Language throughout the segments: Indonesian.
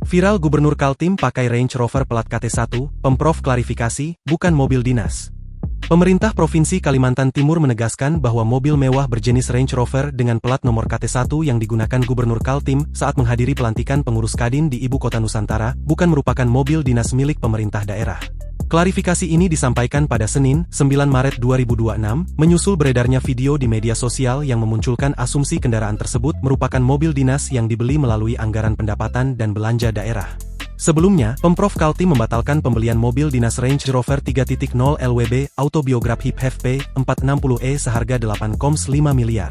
Viral Gubernur Kaltim pakai Range Rover plat KT1, Pemprov klarifikasi, bukan mobil dinas. Pemerintah Provinsi Kalimantan Timur menegaskan bahwa mobil mewah berjenis Range Rover dengan plat nomor KT1 yang digunakan Gubernur Kaltim saat menghadiri pelantikan pengurus Kadin di Ibu Kota Nusantara bukan merupakan mobil dinas milik pemerintah daerah. Klarifikasi ini disampaikan pada Senin, 9 Maret 2026, menyusul beredarnya video di media sosial yang memunculkan asumsi kendaraan tersebut merupakan mobil dinas yang dibeli melalui anggaran pendapatan dan belanja daerah. Sebelumnya, Pemprov Kaltim membatalkan pembelian mobil dinas Range Rover 3.0 LWB Autobiography HEV 460e seharga 8,5 miliar.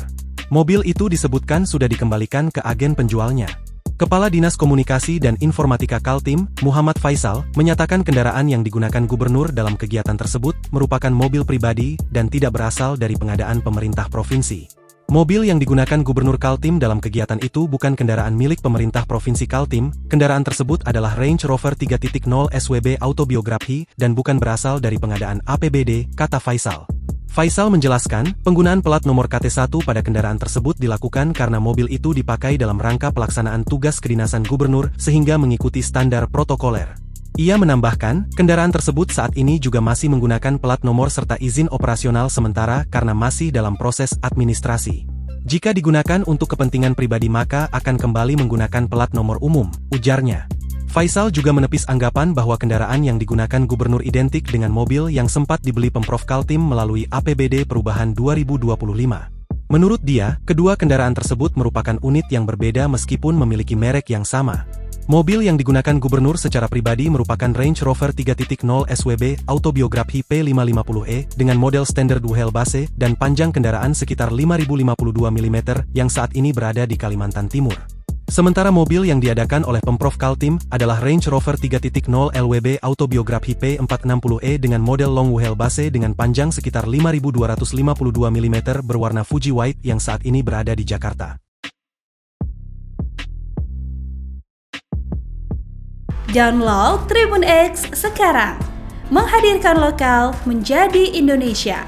Mobil itu disebutkan sudah dikembalikan ke agen penjualnya. Kepala Dinas Komunikasi dan Informatika Kaltim, Muhammad Faisal, menyatakan kendaraan yang digunakan gubernur dalam kegiatan tersebut merupakan mobil pribadi dan tidak berasal dari pengadaan pemerintah provinsi. Mobil yang digunakan Gubernur Kaltim dalam kegiatan itu bukan kendaraan milik pemerintah Provinsi Kaltim, kendaraan tersebut adalah Range Rover 3.0 SWB Autobiography dan bukan berasal dari pengadaan APBD, kata Faisal. Faisal menjelaskan, penggunaan plat nomor KT1 pada kendaraan tersebut dilakukan karena mobil itu dipakai dalam rangka pelaksanaan tugas kedinasan gubernur sehingga mengikuti standar protokoler. Ia menambahkan, kendaraan tersebut saat ini juga masih menggunakan plat nomor serta izin operasional sementara karena masih dalam proses administrasi. Jika digunakan untuk kepentingan pribadi maka akan kembali menggunakan plat nomor umum, ujarnya. Faisal juga menepis anggapan bahwa kendaraan yang digunakan gubernur identik dengan mobil yang sempat dibeli Pemprov Kaltim melalui APBD Perubahan 2025. Menurut dia, kedua kendaraan tersebut merupakan unit yang berbeda meskipun memiliki merek yang sama. Mobil yang digunakan gubernur secara pribadi merupakan Range Rover 3.0 SWB Autobiography P550e dengan model standar dual base dan panjang kendaraan sekitar 5052 mm yang saat ini berada di Kalimantan Timur. Sementara mobil yang diadakan oleh Pemprov Kaltim adalah Range Rover 3.0 LWB Autobiography P460e dengan model long wheelbase dengan panjang sekitar 5252 mm berwarna Fuji White yang saat ini berada di Jakarta. Download Tribun X sekarang, menghadirkan lokal menjadi Indonesia.